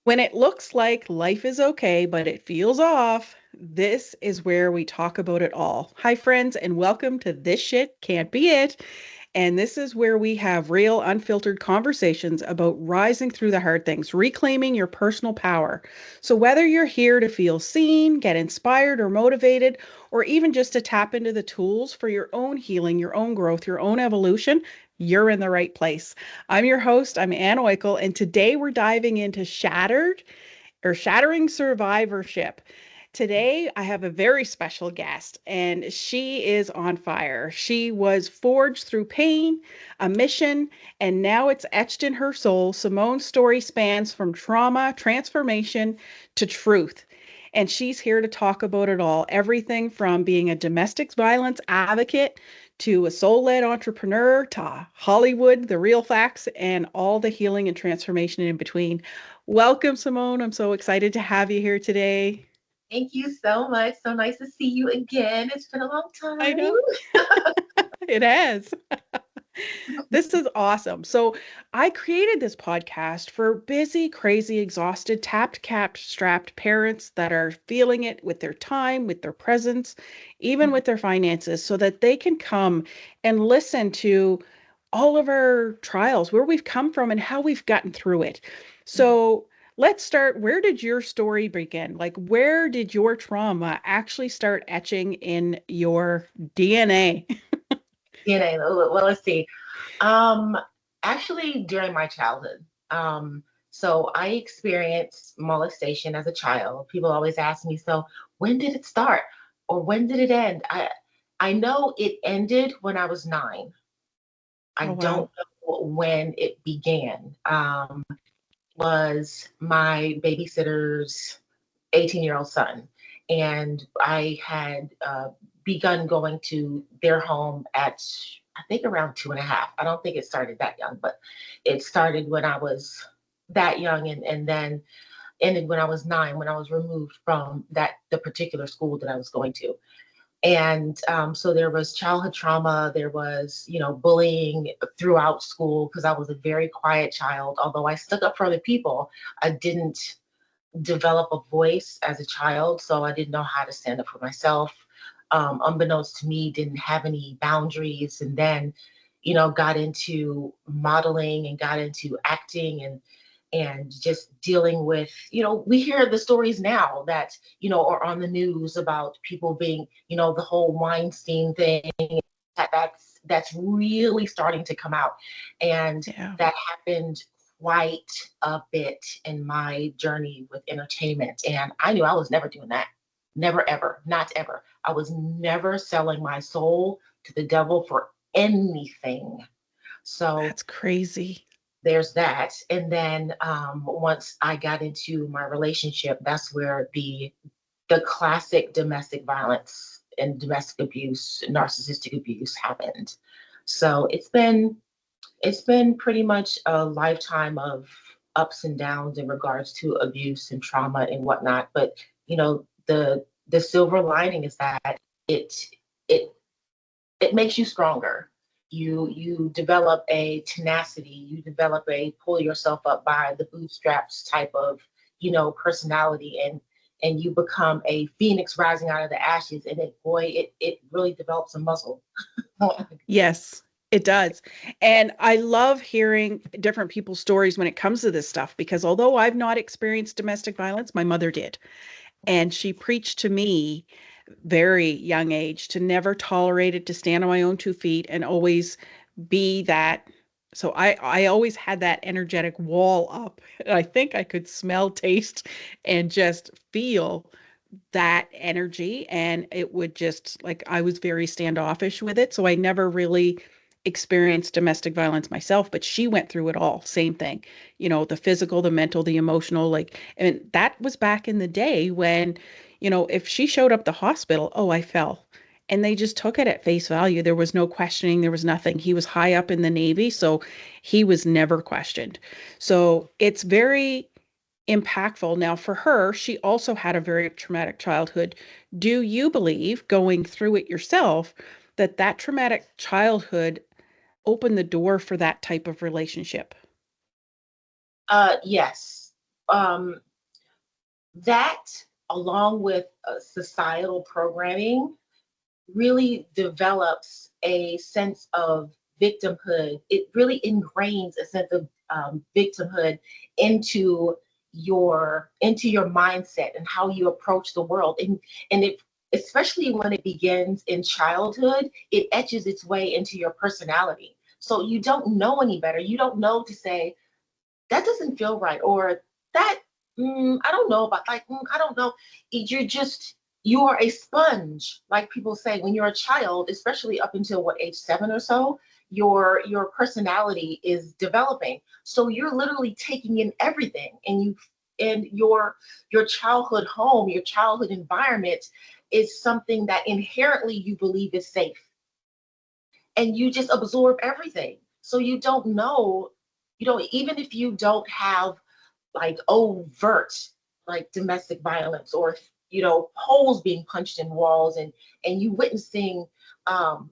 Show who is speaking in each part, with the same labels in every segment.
Speaker 1: When it looks like life is okay, but it feels off, this is where we talk about it all. Hi, friends, and welcome to This Shit Can't Be It. And this is where we have real, unfiltered conversations about rising through the hard things, reclaiming your personal power. So, whether you're here to feel seen, get inspired or motivated, or even just to tap into the tools for your own healing, your own growth, your own evolution, you're in the right place. I'm your host, I'm Ann Oikel, and today we're diving into shattering survivorship. Today, I have a very special guest, and she is on fire. She was forged through pain, a mission, and now it's etched in her soul. Simone's story spans from trauma, transformation to truth. And she's here to talk about it all, everything from being a domestic violence advocate to a soul led entrepreneur to Hollywood, the real facts, and all the healing and transformation in between. Welcome, Simone. I'm so excited to have you here today.
Speaker 2: Thank you so much. So nice to see you again. It's been a long
Speaker 1: I
Speaker 2: time.
Speaker 1: know it has. This is awesome. So, I created this podcast for busy, crazy, exhausted, tapped, capped, strapped parents that are feeling it with their time, with their presence, even with their finances, so that they can come and listen to all of our trials, where we've come from, and how we've gotten through it. So, let's start. Where did your story begin? Like, where did your trauma actually start etching in your DNA?
Speaker 2: Well, let's see. Um, Actually, during my childhood, so I experienced molestation as a child. People always ask me, so when did it start or when did it end? I know it ended when I was 9. I
Speaker 1: Oh,
Speaker 2: don't
Speaker 1: wow.
Speaker 2: know when it began. Was my babysitter's 18-year-old son. And I had begun going to their home at, I think, around 2.5. I don't think it started that young, but it started when I was that young, and then ended when I was 9, when I was removed from the particular school that I was going to. And so there was childhood trauma. There was, bullying throughout school because I was a very quiet child. Although I stuck up for other people, I didn't develop a voice as a child, so I didn't know how to stand up for myself. Unbeknownst to me, didn't have any boundaries, and then, got into modeling and got into acting and just dealing with, we hear the stories now that, are on the news about people being, the whole Weinstein thing. That's really starting to come out, and
Speaker 1: Yeah.
Speaker 2: that happened quite a bit in my journey with entertainment. And I knew I was never doing that. Never, ever, not ever. I was never selling my soul to the devil for anything. So
Speaker 1: That's crazy.
Speaker 2: there's that. And then once I got into my relationship, that's where the classic domestic violence and domestic abuse, narcissistic abuse happened. So it's been pretty much a lifetime of ups and downs in regards to abuse and trauma and whatnot. But the silver lining is that it it it makes you stronger. You develop a tenacity. You develop a pull yourself up by the bootstraps type of personality, and you become a phoenix rising out of the ashes. And it really develops a muscle.
Speaker 1: Yes, it does. And I love hearing different people's stories when it comes to this stuff because although I've not experienced domestic violence, my mother did. And she preached to me very young age to never tolerate it, to stand on my own 2 feet and always be that. So I always had that energetic wall up. I think I could smell, taste, and just feel that energy, and it would just like I was very standoffish with it, so I never really experienced domestic violence myself, but she went through it all, same thing, the physical, the mental, the emotional, like, and that was back in the day when, if she showed up the hospital, oh, I fell, and they just took it at face value. There was no questioning, there was nothing. He was high up in the Navy, so he was never questioned. So it's very impactful. Now, for her, she also had a very traumatic childhood. Do you believe, going through it yourself, that that traumatic childhood opened the door for that type of relationship?
Speaker 2: Yes. um, that, along with societal programming, really develops a sense of victimhood. It really ingrains a sense of victimhood into your mindset and how you approach the world. And it, especially when it begins in childhood, it etches its way into your personality. So you don't know any better. You don't know to say, that doesn't feel right, or that, I don't know about, like, I don't know. You are a sponge, like people say. When you're a child, especially up until what, age 7 or so, your personality is developing, so you're literally taking in everything. And your childhood home, your childhood environment is something that inherently you believe is safe, and you just absorb everything. So you don't know, even if you don't have like overt, like domestic violence, or holes being punched in walls, and you witnessing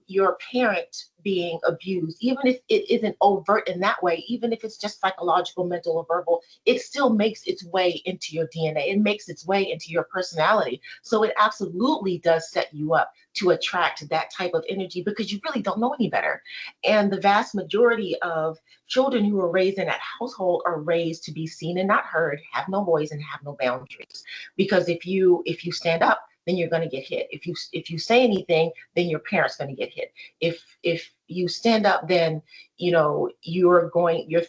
Speaker 2: your parent being abused, even if it isn't overt in that way, even if it's just psychological, mental, or verbal, it still makes its way into your DNA. It makes its way into your personality. So it absolutely does set you up to attract that type of energy, because you really don't know any better. And the vast majority of children who are raised in that household are raised to be seen and not heard, have no voice, and have no boundaries. Because if you stand up, then you're going to get hit. If you say anything, then your parents going to get hit. If you stand up, then you're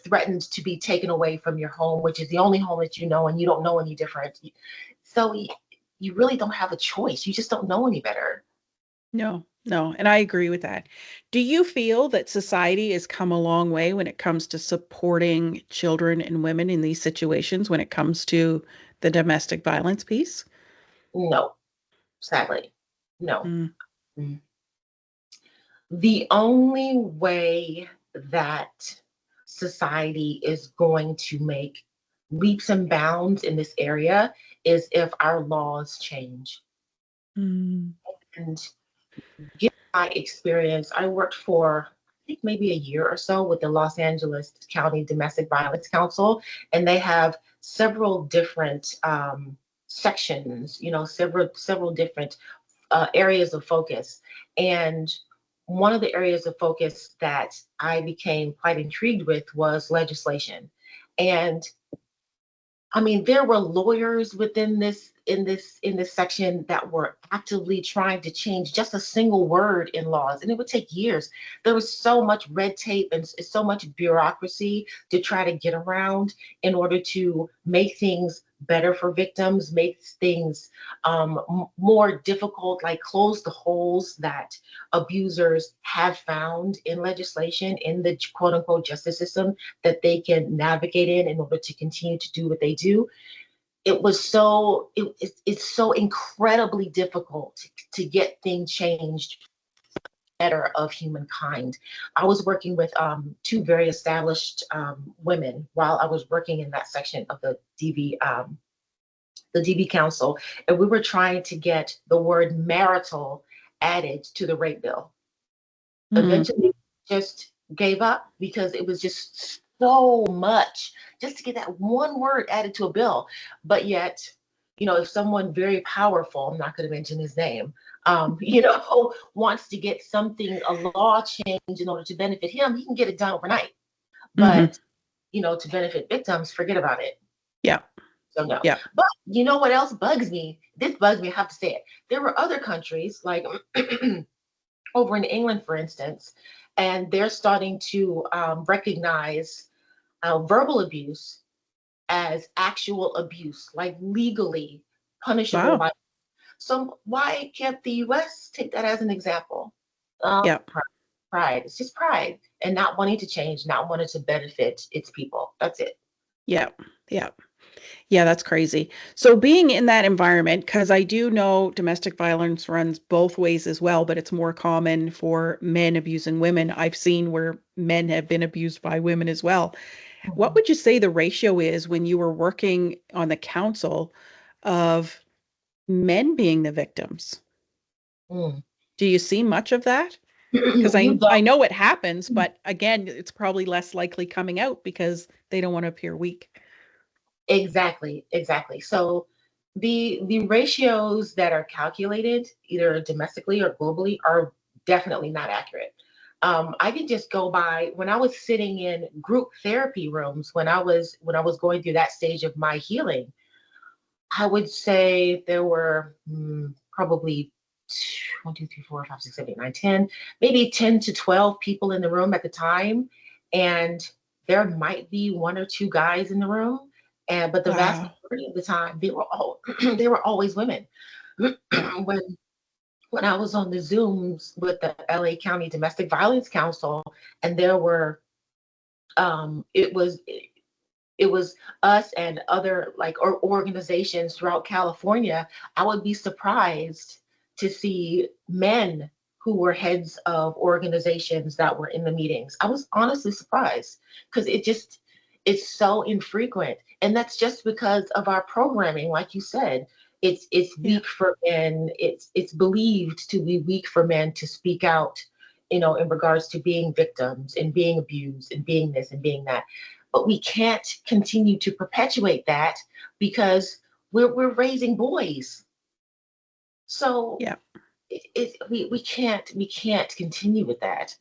Speaker 2: threatened to be taken away from your home, which is the only home that you know, and you don't know any different. So you really don't have a choice. You just don't know any better.
Speaker 1: No, no, and I agree with that. Do you feel that society has come a long way when it comes to supporting children and women in these situations when it comes to the domestic violence piece?
Speaker 2: No, sadly, no.
Speaker 1: Mm,
Speaker 2: Mm. The only way that society is going to make leaps and bounds in this area is if our laws change.
Speaker 1: mm,
Speaker 2: And given my experience, I worked for, I think, maybe a year or so with the Los Angeles County Domestic Violence Council, and they have several different sections, several different areas of focus. And one of the areas of focus that I became quite intrigued with was legislation. And I mean, there were lawyers within this section that were actively trying to change just a single word in laws, and it would take years. There was so much red tape and so much bureaucracy to try to get around in order to make things better for victims, make things more difficult, like close the holes that abusers have found in legislation, in the quote unquote justice system, that they can navigate in order to continue to do what they do. It's so incredibly difficult to get things changed better of humankind. I was working with two very established women while I was working in that section of the DV Council, and we were trying to get the word marital added to the rape bill.
Speaker 1: mm,
Speaker 2: Eventually just gave up because it was just so much just to get that one word added to a bill. But yet, if someone very powerful, I'm not going to mention his name, wants to get something, a law change in order to benefit him, he can get it done overnight.
Speaker 1: hmm.
Speaker 2: But, to benefit victims, forget about it.
Speaker 1: Yeah,
Speaker 2: So no.
Speaker 1: yeah.
Speaker 2: But you know what else bugs me? This bugs me, I have to say it. There were other countries like over in England, for instance, and they're starting to recognize verbal abuse as actual abuse, like legally punishable
Speaker 1: Wow.
Speaker 2: by. So why can't the U.S. take that as an example?
Speaker 1: Yeah,
Speaker 2: Pride. It's just pride and not wanting to change, not wanting to benefit its people. That's it.
Speaker 1: yeah, yeah. Yeah, that's crazy. So being in that environment, because I do know domestic violence runs both ways as well, but it's more common for men abusing women. I've seen where men have been abused by women as well. What
Speaker 2: Mhm.
Speaker 1: would you say the ratio is when you were working on the council of men being the victims?
Speaker 2: Mm.
Speaker 1: Do you see much of that? Because
Speaker 2: You
Speaker 1: I
Speaker 2: don't.
Speaker 1: know it happens, but again, it's probably less likely coming out because they don't want to appear weak.
Speaker 2: Exactly, exactly. So the ratios that are calculated either domestically or globally are definitely not accurate. I can just go by when I was sitting in group therapy rooms when I was going through that stage of my healing. I would say there were probably 1, 2, 3, 4, 5, 6, 7, 8, 9, 10, maybe 10 to 12 people in the room at the time. And there might be one or two guys in the room. But the vast
Speaker 1: Wow.
Speaker 2: majority of the time, they were all they were always women.
Speaker 1: Yeah.
Speaker 2: When I was on the Zooms with the LA County Domestic Violence Council, and there were it was us and other like organizations throughout California, I would be surprised to see men who were heads of organizations that were in the meetings. I was honestly surprised because it's so infrequent. And that's just because of our programming, like you said. It's
Speaker 1: Yeah.
Speaker 2: weak for men. It's believed to be weak for men to speak out, in regards to being victims and being abused and being this and being that. But we can't continue to perpetuate that because we're raising boys. So
Speaker 1: Yeah.
Speaker 2: we can't continue with that.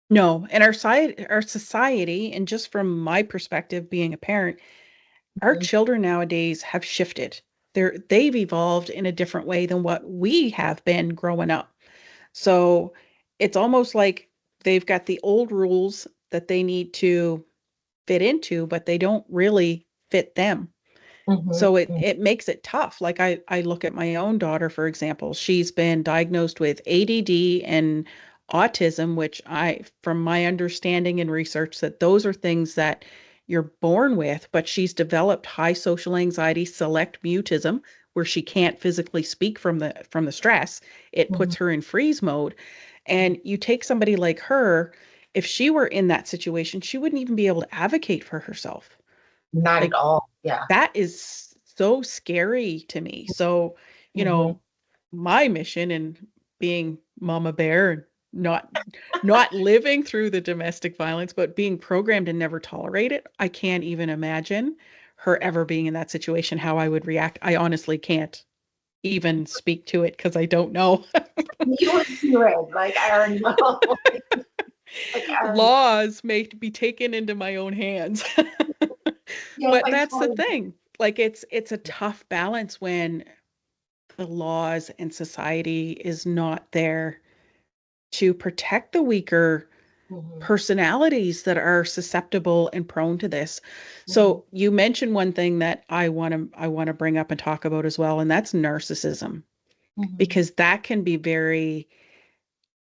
Speaker 1: No, and our society, and just from my perspective, being a parent, our
Speaker 2: Mhm,
Speaker 1: children nowadays have shifted. They've evolved in a different way than what we have been growing up. So it's almost like they've got the old rules that they need to fit into, but they don't really fit them.
Speaker 2: mhm,
Speaker 1: So it makes it tough. Like I look at my own daughter, for example. She's been diagnosed with ADD and autism, which from my understanding and research, that those are things that you're born with, but she's developed high social anxiety, select mutism, where she can't physically speak from the stress. It
Speaker 2: mhm.
Speaker 1: puts her in freeze mode. And you take somebody like her, if she were in that situation, she wouldn't even be able to advocate for herself.
Speaker 2: Not at
Speaker 1: Like
Speaker 2: all. Yeah.
Speaker 1: that is so scary to me. So, you
Speaker 2: Mhm.
Speaker 1: know, my mission in being mama bear and not living through the domestic violence, but being programmed to never tolerate it, I can't even imagine her ever being in that situation, how I would react. I honestly can't even speak to it because I don't know.
Speaker 2: You would be red. Like I already know. Like I already know.
Speaker 1: Laws may be taken into my own hands.
Speaker 2: Yes,
Speaker 1: But
Speaker 2: I
Speaker 1: that's the
Speaker 2: totally.
Speaker 1: thing. Like it's a tough balance when the laws and society is not there to protect the weaker
Speaker 2: Mhm,
Speaker 1: personalities that are susceptible and prone to this.
Speaker 2: mhm,
Speaker 1: So you mentioned one thing that I want to bring up and talk about as well, and that's narcissism,
Speaker 2: mhm,
Speaker 1: because that can be very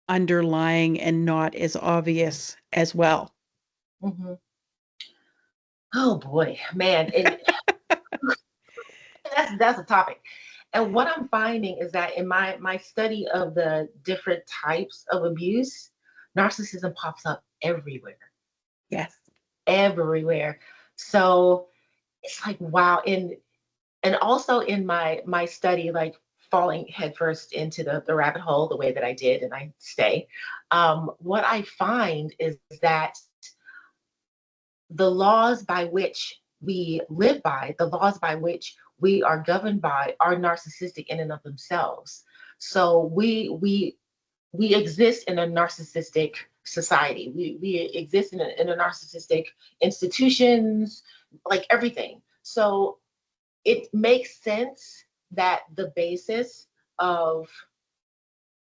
Speaker 1: underlying and not as obvious as well.
Speaker 2: mhm. Oh boy, man, and that's a topic. And what I'm finding is that in my study of the different types of abuse, narcissism pops up everywhere,
Speaker 1: Yes.
Speaker 2: everywhere. So it's like wow, and also in my study, like falling headfirst into the rabbit hole the way that I did, and I stay. What I find is that the laws by which we live by, the laws by which we are governed by, are narcissistic in and of themselves. So we exist in a narcissistic society. We exist in a narcissistic institutions, like everything. So it makes sense that the basis of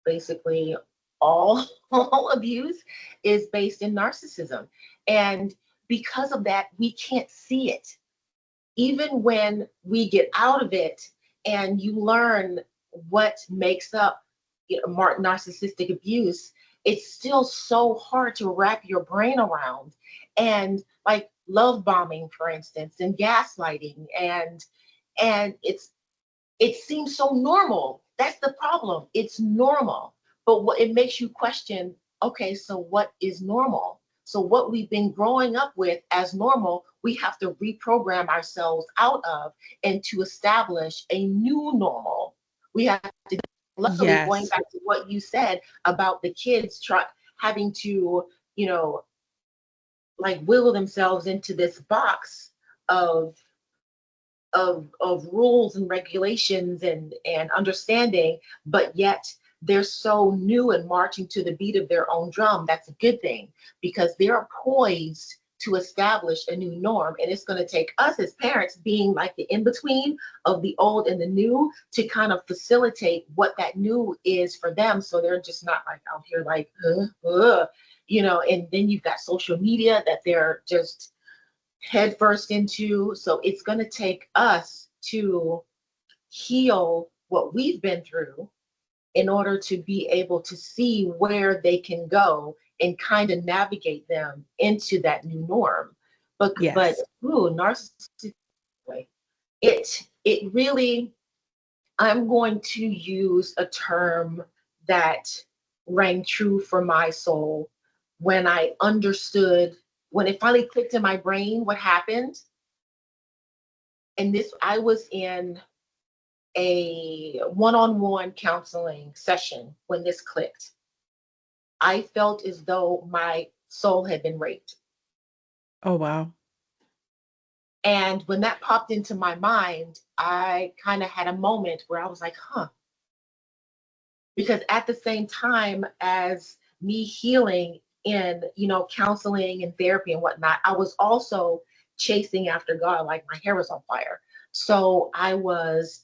Speaker 2: basically all, all abuse is based in narcissism. And because of that, we can't see it. Even when we get out of it and you learn what makes up narcissistic abuse, it's still so hard to wrap your brain around. And like love bombing, for instance, and gaslighting, and it seems so normal. That's the problem. It's normal. But what it makes you question, okay, so what is normal? So what we've been growing up with as normal, we have to reprogram ourselves out of and to establish a new normal. We have to, luckily, going
Speaker 1: Yes.
Speaker 2: back to what you said about the kids having to, you know, like wiggle themselves into this box of of rules and regulations and understanding, but yet they're so new and marching to the beat of their own drum. That's a good thing because they're poised to establish a new norm. And it's going to take us as parents being like the in between of the old and the new to kind of facilitate what that new is for them. So they're just not like out here like, and then you've got social media that they're just headfirst into. So it's going to take us to heal what we've been through in order to be able to see where they can go and kind of navigate them into that new norm. But
Speaker 1: Yes.
Speaker 2: narcissistic, it really, I'm going to use a term that rang true for my soul when I understood, when it finally clicked in my brain what happened. And this, I was in a one-on-one counseling session when this clicked. I felt as though my soul had been raped.
Speaker 1: Oh, wow.
Speaker 2: And when that popped into my mind, I kind of had a moment where I was like, huh. Because at the same time as me healing in, counseling and therapy and whatnot, I was also chasing after God, like my hair was on fire. So I was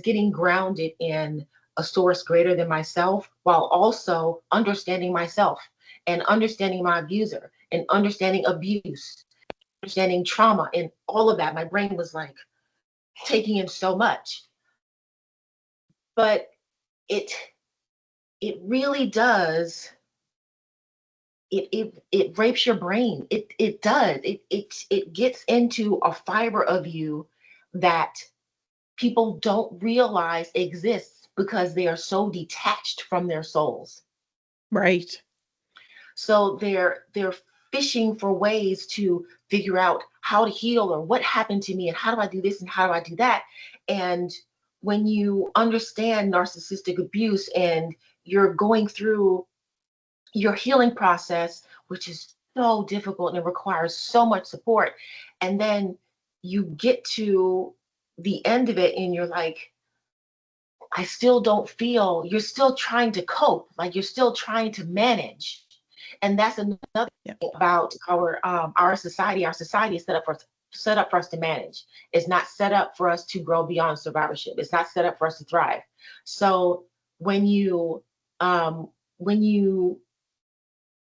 Speaker 2: getting grounded in a source greater than myself while also understanding myself and understanding my abuser and understanding abuse, understanding trauma and all of that. My brain was like taking in so much. But it it really does, it rapes your brain. It does. It gets into a fiber of you that people don't realize exists because they are so detached from their souls.
Speaker 1: Right.
Speaker 2: So they're fishing for ways to figure out how to heal or what happened to me and how do I do this and how do I do that. And when you understand narcissistic abuse and you're going through your healing process, which is so difficult and it requires so much support, and then you get to the end of it and you're like, I still don't feel, you're still trying to cope, like you're still trying to manage. And that's another
Speaker 1: Yeah.
Speaker 2: thing about our society. Our society is set up for us to manage. It's not set up for us to grow beyond survivorship. It's not set up for us to thrive. So when you um, when you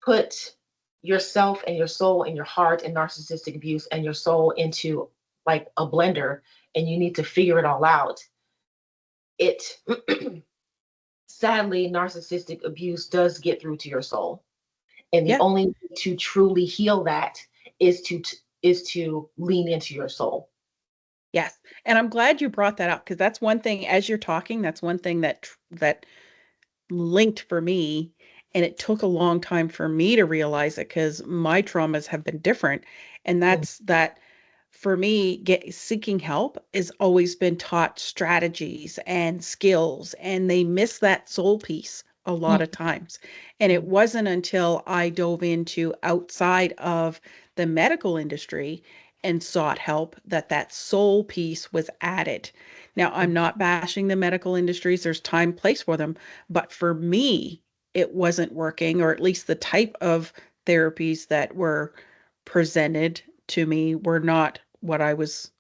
Speaker 2: put yourself and your soul and your heart and narcissistic abuse and your soul into like a blender and you need to figure it all out, it sadly, narcissistic abuse does get through to your soul. And the
Speaker 1: Yeah.
Speaker 2: only way to truly heal that is to lean into your soul.
Speaker 1: Yes. And I'm glad you brought that up because that's one thing as you're talking, that's one thing that linked for me. And it took a long time for me to realize it because my traumas have been different. And
Speaker 2: Mhm.
Speaker 1: that's that for me, seeking help has always been taught strategies and skills, and they miss that soul piece a lot of times. And it wasn't until I dove into outside of the medical industry and sought help that that soul piece was added. Now, I'm not bashing the medical industries, there's time, place for them, but for me, it wasn't working, or at least the type of therapies that were presented to me were not what I was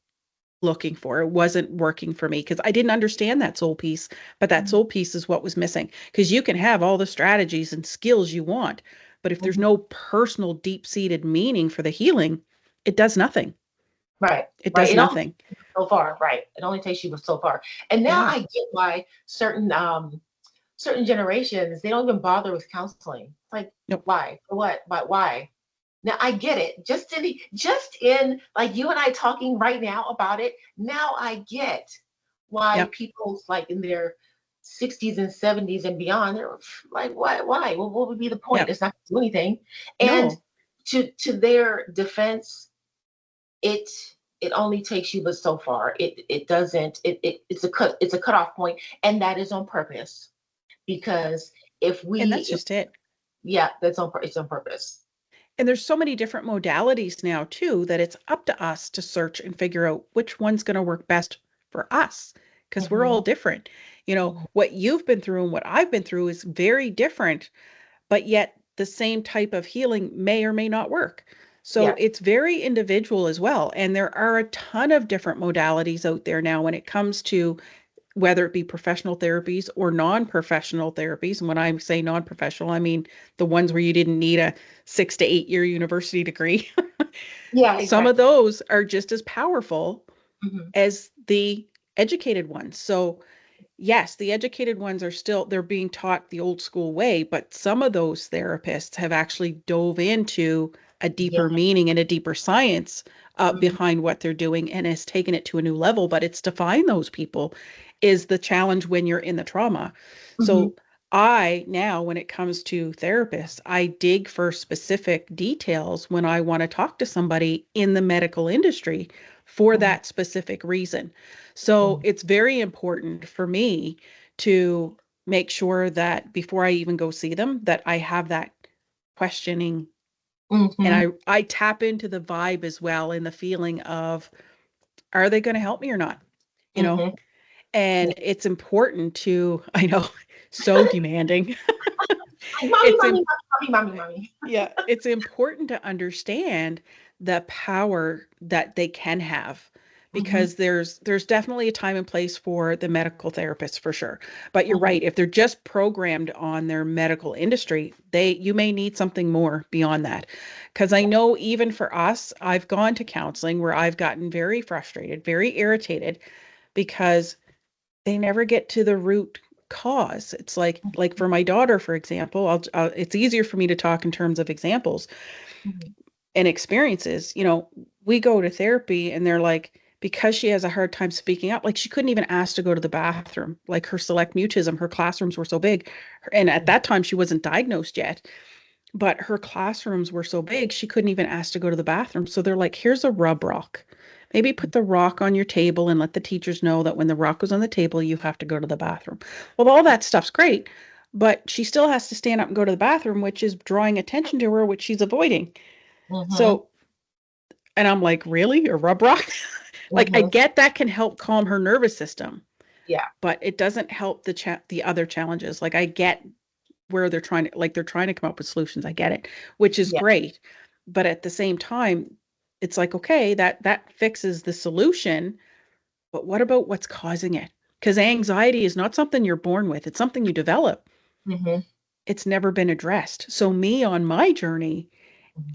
Speaker 1: looking for. It wasn't working for me because I didn't understand that soul piece, but that
Speaker 2: Mhm.
Speaker 1: soul piece is what was missing. Because you can have all the strategies and skills you want, but if there's
Speaker 2: Mhm.
Speaker 1: no personal, deep seated meaning for the healing, it does nothing.
Speaker 2: Right,
Speaker 1: It
Speaker 2: right.
Speaker 1: does
Speaker 2: It only
Speaker 1: nothing.
Speaker 2: takes you so far, right? It only takes you so far. And now
Speaker 1: Yeah.
Speaker 2: I get why certain generations they don't even bother with counseling. It's like,
Speaker 1: Nope.
Speaker 2: why? For what? But why? Now I get it. Just in like you and I talking right now about it, now I get why
Speaker 1: Yep.
Speaker 2: people's like in their 60s and 70s and beyond, they're like, why? What would be the point?
Speaker 1: Yep.
Speaker 2: It's not gonna do anything. And
Speaker 1: No.
Speaker 2: to their defense, it it only takes you but so far. It doesn't, it's a cutoff point, and that is on purpose. Because if
Speaker 1: And that's
Speaker 2: we if
Speaker 1: just it.
Speaker 2: yeah, that's it's on purpose.
Speaker 1: And there's so many different modalities now too that it's up to us to search and figure out which one's going to work best for us because we're
Speaker 2: Mm-hmm.
Speaker 1: all different. You know,
Speaker 2: Hmm.
Speaker 1: what you've been through and what I've been through is very different, but yet the same type of healing may or may not work. So
Speaker 2: Yeah.
Speaker 1: it's very individual as well. And there are a ton of different modalities out there now when it comes to whether it be professional therapies or non-professional therapies. And when I say non-professional, I mean the ones where you didn't need a 6 to 8 year university degree.
Speaker 2: Yeah,
Speaker 1: Some of
Speaker 2: exactly.
Speaker 1: those are just as powerful
Speaker 2: Hmm.
Speaker 1: as the educated ones. So yes, the educated ones are still they're being taught the old school way, but some of those therapists have actually dove into a
Speaker 2: Yeah.
Speaker 1: deeper meaning and a deeper science
Speaker 2: Hmm.
Speaker 1: behind what they're doing and has taken it to a new level. But it's to find those people is the challenge when you're in the trauma.
Speaker 2: Hmm.
Speaker 1: So I now, when it comes to therapists, I dig for specific details when I want to talk to somebody in the medical industry for
Speaker 2: Hmm.
Speaker 1: that specific reason. So it's very important for me to make sure that before I even go see them, that I have that questioning and
Speaker 2: Hmm.
Speaker 1: I tap into the vibe as well and the feeling of are they going to help me or not? You know,
Speaker 2: Hmm.
Speaker 1: and it's important to, I know, so demanding.
Speaker 2: Like, mommy,
Speaker 1: It's
Speaker 2: mommy, mommy, mommy, mommy, mommy.
Speaker 1: Yeah, it's important to understand the power that they can have
Speaker 2: Hmm.
Speaker 1: because there's definitely a time and place for the medical therapist for sure. But you're
Speaker 2: Hmm.
Speaker 1: right, if they're just programmed on their medical industry, they you may need something more beyond that. Because I
Speaker 2: Yeah.
Speaker 1: know even for us, I've gone to counseling where I've gotten very frustrated, very irritated because they never get to the root cause. It's like for my daughter, for example, it's easier for me to talk in terms of examples
Speaker 2: Hmm.
Speaker 1: and experiences. You know, we go to therapy and they're like, because she has a hard time speaking up, like she couldn't even ask to go to the bathroom. Like her select mutism, her classrooms were so big. And at that time, she wasn't diagnosed yet, but her classrooms were so big, she couldn't even ask to go to the bathroom. So they're like, here's a rub rock. Maybe put the rock on your table and let the teachers know that when the rock goes on the table, you have to go to the bathroom. Well, all that stuff's great, but she still has to stand up and go to the bathroom, which is drawing attention to her, which she's avoiding.
Speaker 2: Hmm.
Speaker 1: So, and I'm like, really? A rub rock? Like, I
Speaker 2: Hmm.
Speaker 1: get that can help calm her nervous system,
Speaker 2: Yeah.
Speaker 1: but it doesn't help the other challenges. Like, I get where they're trying to come up with solutions. I get it, which is
Speaker 2: Yeah.
Speaker 1: great. But at the same time, it's like, okay, that fixes the solution, but what about what's causing it? Because anxiety is not something you're born with, it's something you develop.
Speaker 2: Hmm.
Speaker 1: It's never been addressed. So me on my journey,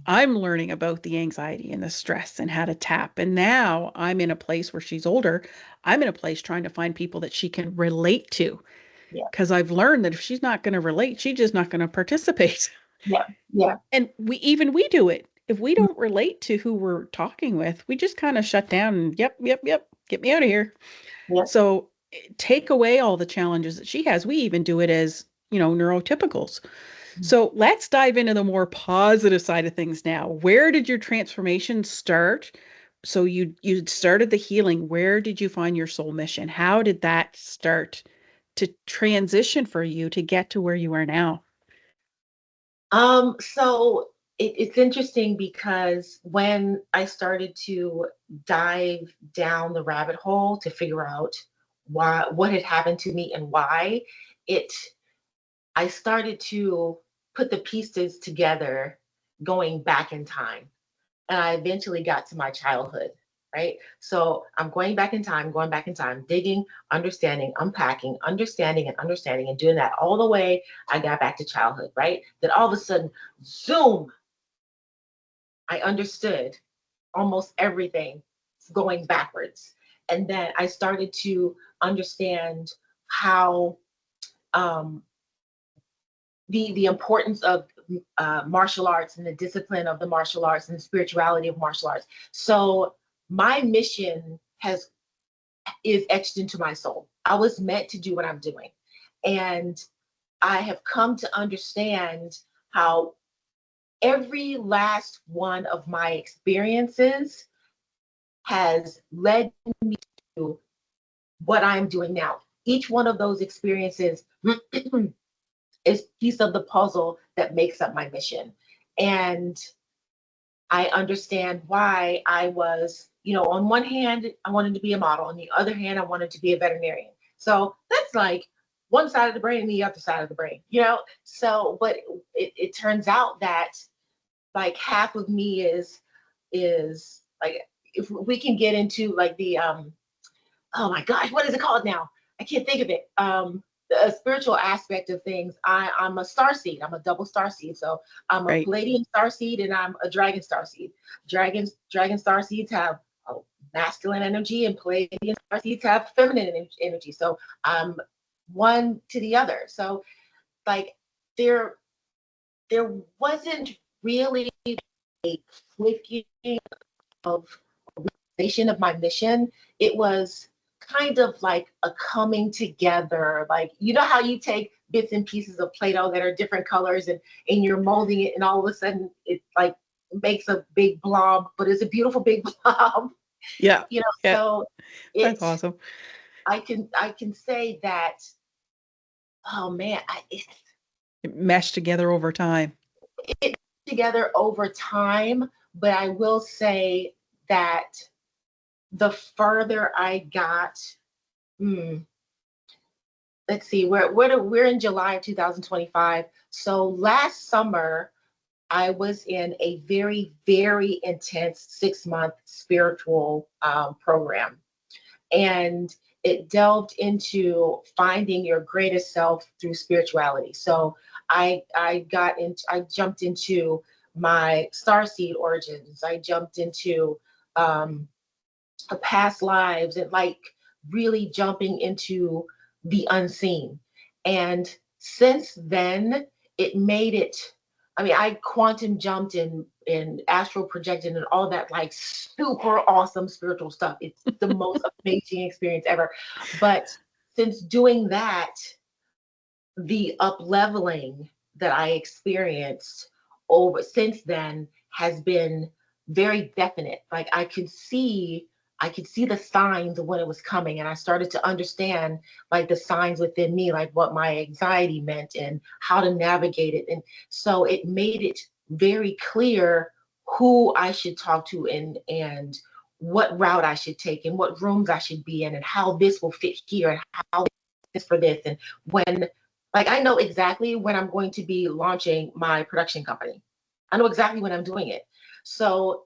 Speaker 1: I'm learning about the anxiety and the stress and how to tap. And now I'm in a place where she's older. I'm in a place trying to find people that she can relate to
Speaker 2: Yeah.
Speaker 1: because I've learned that if she's not going to relate, she's just not going to participate.
Speaker 2: Yeah. Yeah.
Speaker 1: And we do it. If we don't relate to who we're talking with, we just kind of shut down and yep, yep, yep, get me out of here.
Speaker 2: Yeah.
Speaker 1: So take away all the challenges that she has. We even do it as, neurotypicals. So let's dive into the more positive side of things now. Where did your transformation start? So you started the healing. Where did you find your soul mission? How did that start to transition for you to get to where you are now?
Speaker 2: So it's interesting because when I started to dive down the rabbit hole to figure out what had happened to me and why, it I started to put the pieces together going back in time. And I eventually got to my childhood, right? So I'm going back in time, digging, understanding, unpacking, understanding, and doing that all the way. I got back to childhood, right? Then all of a sudden, zoom, I understood almost everything going backwards. And then I started to understand how um, the importance of martial arts and the discipline of the martial arts and the spirituality of martial arts. So my mission has is etched into my soul. I was meant to do what I'm doing, and I have come to understand how every last one of my experiences has led to what I'm doing now. Each one of those experiences is piece of the puzzle that makes up my mission. And I understand why I was, on one hand, I wanted to be a model. On the other hand, I wanted to be a veterinarian. So that's like one side of the brain and the other side of the brain. So, but it turns out that like half of me is like, if we can get into like the oh my gosh, what is it called now? I can't think of it. The spiritual aspect of things. I'm a star seed. I'm a double star seed. So I'm a
Speaker 1: Right.
Speaker 2: Palladian star seed and I'm a dragon star seed. Dragon star seeds have masculine energy and Palladian star seeds have feminine energy. So I'm one to the other. So like there there wasn't really a clicking of of my mission. It was kind of like a coming together. Like, you know how you take bits and pieces of Play-Doh that are different colors and you're molding it and all of a sudden it like makes a big blob, but it's a beautiful big blob.
Speaker 1: Yeah. Yeah.
Speaker 2: So
Speaker 1: That's
Speaker 2: it
Speaker 1: awesome.
Speaker 2: I can say that, oh man,
Speaker 1: It meshed together over time.
Speaker 2: it together over time, but I will say that the further I got, hmm, let's see, we're in July of 2025. So last summer, I was in a very, very intense 6 month spiritual program. And it delved into finding your greatest self through spirituality. So I jumped into my starseed origins. I jumped into um, past lives and like really jumping into the unseen. And since then, it made it. I mean, I quantum jumped in astral projected and all that like super awesome spiritual stuff. It's the most amazing experience ever. But since doing that, the up leveling that I experienced over since then has been very definite. Like I could see the signs of when it was coming, and I started to understand like the signs within me, like what my anxiety meant and how to navigate it. And so it made it very clear who I should talk to and what route I should take and what rooms I should be in and how this will fit here and how this for this and when like I know exactly when I'm going to be launching my production company. I know exactly when I'm doing it. So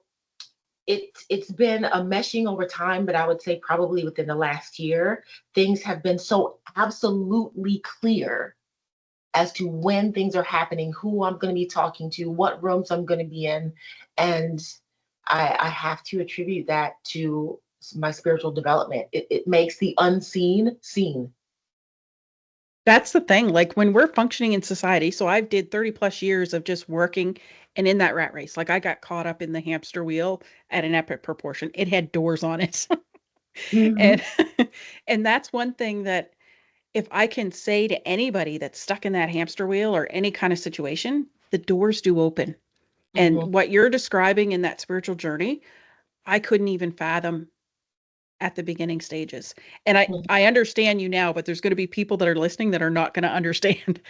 Speaker 2: it's been a meshing over time, but I would say probably within the last year, things have been so absolutely clear as to when things are happening, who I'm going to be talking to, what rooms I'm going to be in. And I have to attribute that to my spiritual development. It makes the unseen seen.
Speaker 1: That's the thing. Like when we're functioning in society, so I've did 30 plus years of just working and in that rat race. Like I got caught up in the hamster wheel at an epic proportion. It had doors on it.
Speaker 2: Mm-hmm,
Speaker 1: And and that's one thing that if I can say to anybody that's stuck in that hamster wheel or any kind of situation, the doors do open. And
Speaker 2: mm-hmm,
Speaker 1: what you're describing in that spiritual journey, I couldn't even fathom at the beginning stages. And I understand you now, but there's going to be people that are listening that are not going to understand.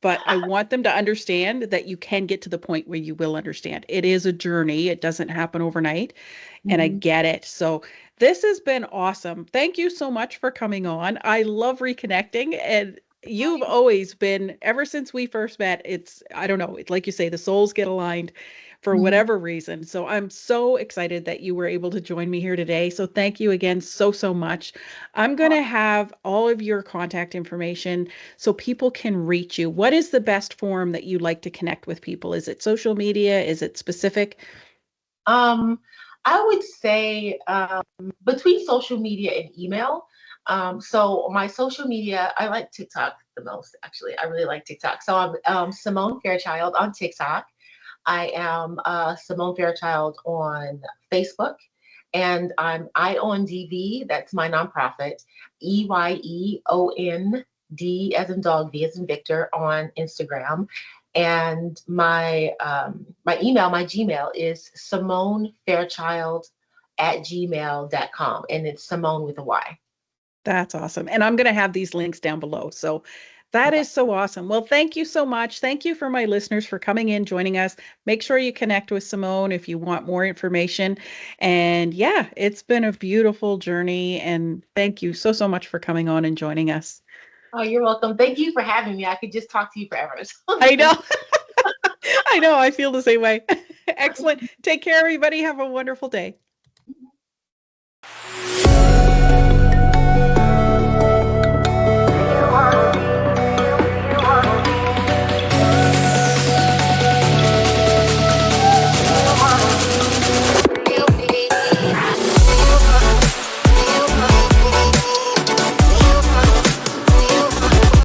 Speaker 1: But I want them to understand that you can get to the point where you will understand. It is a journey. It doesn't happen overnight, and I
Speaker 2: mm-hmm.
Speaker 1: get it. So this has been awesome. Thank you so much for coming on. I love reconnecting, and you've always been, ever since we first met, it's, I don't know, it's like you say, the souls get aligned for
Speaker 2: Mm-hmm.
Speaker 1: whatever reason. So I'm so excited that you were able to join me here today. So thank you again so, so much. I'm going to have all of your contact information so people can reach you. What is the best form that you like to connect with people? Is it social media? Is it specific?
Speaker 2: Um, I would say between social media and email. So my social media, I like TikTok the most, actually. I really like TikTok. So I'm Simone Fairchild on TikTok. I am Simone Fairchild on Facebook. And I'm IONDV, that's my nonprofit, EYEOND as in dog, V as in Victor on Instagram. And my email, my Gmail is Simone Fairchild at gmail.com. And it's Simone with a Y.
Speaker 1: That's awesome. And I'm going to have these links down below. So That
Speaker 2: Yeah.
Speaker 1: is so awesome. Well, thank you so much. Thank you for my listeners for coming in, joining us. Make sure you connect with Simone if you want more information. And yeah, it's been a beautiful journey. And thank you so, so much for coming on and joining us.
Speaker 2: Oh, you're welcome. Thank you for having me. I could just talk to you forever.
Speaker 1: I know. I know. I feel the same way. Excellent. Take care, everybody. Have a wonderful day.